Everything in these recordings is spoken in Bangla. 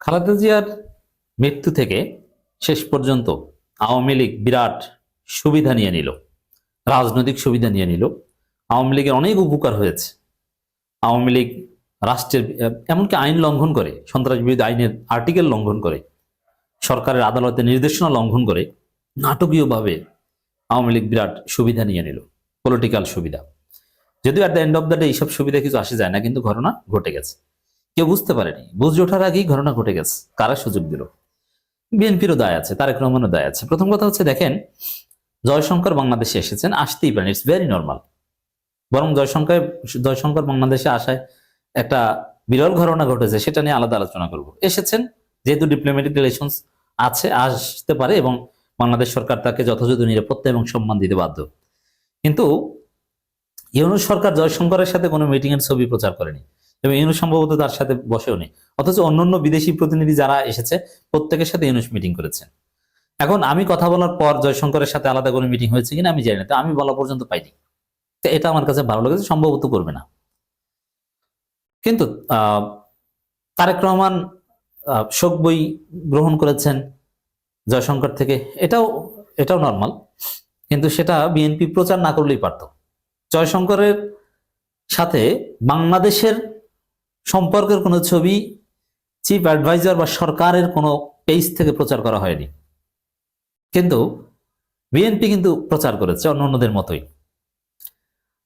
খালেদা জিয়ার মৃত্যু থেকে শেষ পর্যন্ত আওয়ামী লীগ বিরাট সুবিধা নিয়ে নিল, রাজনৈতিক সুবিধা নিয়ে নিল। আওয়ামী লীগের অনেক উপকার হয়েছে। আওয়ামী লীগ রাষ্ট্রের এমনকি আইন লঙ্ঘন করে, সন্ত্রাস বিরোধী আইনের আর্টিকেল লঙ্ঘন করে, সরকারের আদালতের নির্দেশনা লঙ্ঘন করে নাটকীয়ভাবে আওয়ামী লীগ বিরাট সুবিধা নিয়ে নিল, পলিটিক্যাল সুবিধা। যদিও at the end of the day এইসব সুবিধা কিছু আসে যায় না, কিন্তু ঘটনা ঘটে গেছে। কেউ বুঝতে পারেনি, বুঝে ওঠার আগেই ঘটনা ঘটে গেছে। কারা সুযোগ দিল? বিএনপিরও দায় আছে, তারেক রহমানও দায় আছে। প্রথম কথা হচ্ছে, দেখেন, জয়শঙ্কর বাংলাদেশে এসেছেন, আসতেই পারেন, ইটস ভেরি নর্মাল। বরং জয়শঙ্কর বাংলাদেশে আসায় একটা বিরল ঘটনা ঘটেছে, সেটা নিয়ে আলাদা আলোচনা করব। এসেছেন যেহেতু ডিপ্লোম্যাটিক রিলেশনস আছে, আসতে পারে, এবং বাংলাদেশ সরকার তাকে যথাযথ নিরাপত্তা এবং সম্মান দিতে বাধ্য। কিন্তু ইউনূস সরকার জয়শঙ্করের সাথে কোনো মিটিং এর ছবি প্রচার করেনি, এবং ইউনূস সম্ভবত তার সাথে বসেও নেই। অথচ অন্যান্য বিদেশি প্রতিনিধি যারা এসেছে প্রত্যেকের সাথে ইউনূস মিটিং করেছেন। এখন আমি কথা বলার পর জয়শঙ্করের সাথে আলাদা করে মিটিং হয়েছে কিনা আমি জানি না, তো আমি বলা পর্যন্ত পাইনি। তো এটা আমার কাছে ভালো লেগেছে, সম্ভবত করবে না। কিন্তু তারেক রহমান শোক বই গ্রহণ করেছেন জয়শঙ্কর থেকে, এটাও নর্মাল। কিন্তু সেটা বিএনপি প্রচার না করলেই পারত। জয়শঙ্করের সাথে বাংলাদেশের সম্পর্কের কোনো ছবি চিফ অ্যাডভাইজার বা সরকারের কোনো পেজ থেকে প্রচার করা হয়নি, কিন্তু বিএনপি কিন্তু প্রচার করেছে অন্যদের মতোই।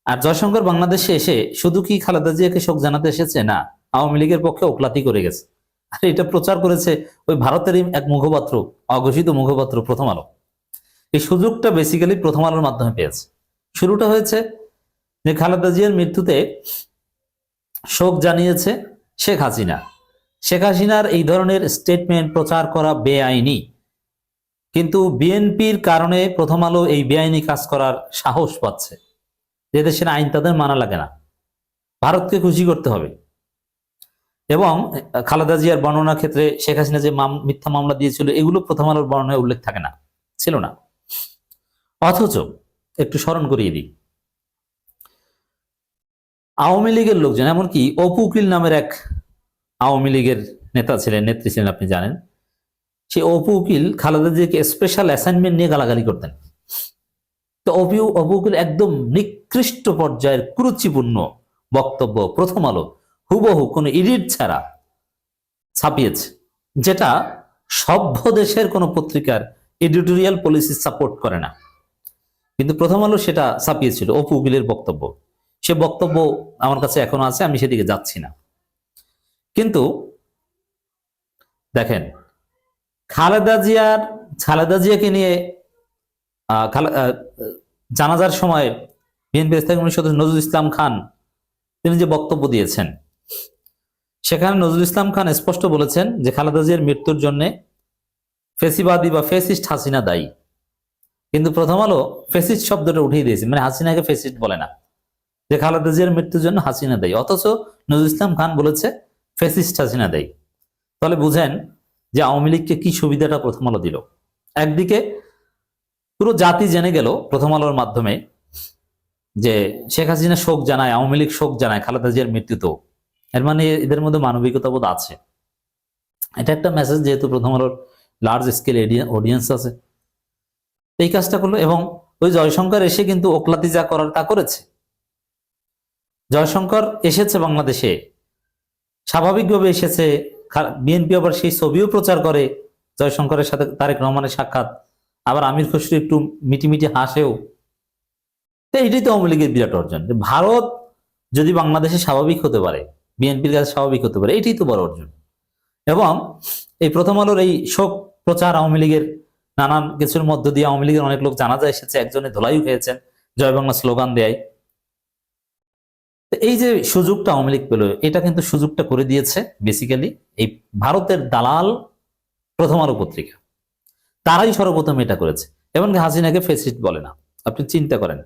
আর জয়শঙ্কর বাংলাদেশে এসে শুধু কি খালেদা জিয়াকে শোক জানাতে এসেছে? না, আওয়ামী লীগের পক্ষে ওকলাতি করে গেছে। আর এটা প্রচার করেছে ওই ভারতেরই এক মুখপাত্র, অঘোষিত মুখপাত্র প্রথম আলো। এই সুযোগটা বেসিক্যালি প্রথম আলোর মাধ্যমে পেয়েছে। শুরুটা হয়েছে যে খালেদা জিয়ার মৃত্যুতে শোক জানিয়েছে শেখ হাসিনা। শেখ হাসিনার এই ধরনের স্টেটমেন্ট প্রচার করা বেআইনি, কিন্তু বিএনপির কারণে প্রথম আলো এই বেআইনি কাজ করার সাহস পাচ্ছে। যে দেশের আইন তাদের মানা লাগে না, ভারতকে খুশি করতে হবে। এবং খালেদা জিয়ার বর্ণনার ক্ষেত্রে শেখ হাসিনা যে মিথ্যা মামলা দিয়েছিল, এগুলো প্রথম আলোর বর্ণনায় উল্লেখ থাকে না, ছিল না। অথচ একটু স্মরণ করিয়ে দিই, আওয়ামী লীগের লোকজন, এমনকি অপু উকিল নামের এক আওয়ামী লীগের নেতা ছিলেন, নেত্রী ছিলেন, আপনি জানেন, সেই অপু উকিল খালেদা জিয়াকে স্পেশাল অ্যাসাইনমেন্ট নিয়ে গালাগালি করতেন। তো অপু উকিল একদম নিকৃষ্ট পর্যায়ের কুরুচিপূর্ণ বক্তব্য প্রথম আলো হুবহু কোনো এডিট ছাড়া ছাপিয়েছে, যেটা সভ্য দেশের কোনো পত্রিকার এডিটোরিয়াল পলিসি সাপোর্ট করে না। কিন্তু প্রথম আলো সেটা ছাপিয়েছিল, অপু উকিলের বক্তব্য। সে বক্তব্য আমার কাছে এখনো আছে, আমি সেদিকে যাচ্ছি না। কিন্তু দেখেন, খালেদা জিয়াকে নিয়ে জানাজার সময় বিএনপি স্থায়ী কমিটির সদস্য নজরুল ইসলাম খান তিনি যে বক্তব্য দিয়েছেন, সেখানে নজরুল ইসলাম খান স্পষ্ট বলেছেন যে খালেদা জিয়ার মৃত্যুর জন্য ফেসিবাদী বা ফেসিস্ট হাসিনা দায়ী। কিন্তু প্রথম আলো ফেসিস্ট শব্দটা উঠিয়ে দিয়েছে, মানে হাসিনাকে ফেসিস্ট বলে না, যে খালেদা জিয়ার মৃত্যুর জন্য হাসিনা দায়ী। অথচ নজরুল ইসলাম খান বলেছে ফেসিস্ট হাসিনা দায়ী। তাহলে বুঝেন যে আওয়ামী লীগকে কি সুবিধাটা প্রথম আলো দিল। একদিকে পুরো জাতি জেনে গেল প্রথম আলোর মাধ্যমে যে শেখ হাসিনা শোক জানায়, আওয়ামী লীগ শোক জানায় খালেদা জিয়ার মৃত্যুতেও। এর মানে এদের মধ্যে মানবিকতা বোধ আছে। এটা একটা মেসেজ, যেহেতু প্রথম আলোর লার্জ স্কেল অডিয়েন্স আছে, এই কাজটা করলো। এবং ওই জয়শঙ্কর এসে কিন্তু ওকলাতি যা করার তা করেছে। জয়শঙ্কর এসেছে বাংলাদেশে, স্বাভাবিকভাবে এসেছে। বিএনপি আবার সেই ছবিও প্রচার করে জয়শঙ্করের সাথে তারেক রহমানের সাক্ষাৎ, আবার আমির খসরু একটু মিটিমিটি হাসেও। এইটাই তো আওয়ামী লীগের বিরাট অর্জন। ভারত যদি বাংলাদেশে স্বাভাবিক হতে পারে, বিএনপির কাছে স্বাভাবিক হতে পারে, এটাই তো বড় অর্জন। এবং এই প্রথম আলোর এই শোক প্রচার আওয়ামী লীগের নানান কিছুর মধ্য দিয়ে আওয়ামী লীগের অনেক লোক জানাজা এসেছে, একজনে ধোলাইও খেয়েছেন জয় বাংলা স্লোগান দেয়। এই যে সুযোগটা আওয়ামী লীগ পেল, এটা কিন্তু সুযোগটা করে দিয়েছে বেসিক্যালি এই ভারতের দালাল প্রথম আলো পত্রিকা। তারাই সর্বপ্রথম এটা করেছে। এমনকি হাসিনাকে ফেসিস্ট বলে না, আপনি চিন্তা করেন।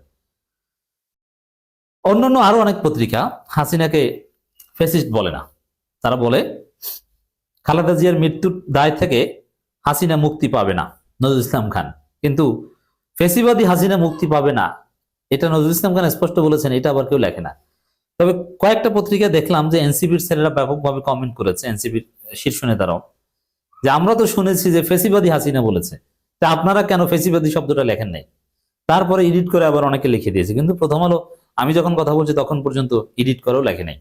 অন্যান্য আরো অনেক পত্রিকা হাসিনাকে ফেসিস্ট বলে না, তারা বলে খালেদা জিয়ার মৃত্যুর দায় থেকে হাসিনা মুক্তি পাবে না, নজরুল ইসলাম খান। কিন্তু ফেসিবাদী হাসিনা মুক্তি পাবে না, এটা নজরুল ইসলাম খান স্পষ্ট বলেছেন, এটা আবার কেউ লেখে না। তবে কয়েকটা পত্রিকা দেখলাম যে এনসিপির ছেলেরা ব্যাপকভাবে কমেন্ট করেছে, এনসিপির শীর্ষ নেতারাও, যে আমরা তো শুনেছি যে ফেসিবাদী হাসিনা বলেছে, তা আপনারা কেন ফেসিবাদী শব্দটা লেখেন নাই? তারপরে এডিট করে আবার অনেকে লিখে দিয়েছে, কিন্তু প্রথম আলো আমি যখন কথা বলছি তখন পর্যন্ত এডিট করেও লেখে নাই।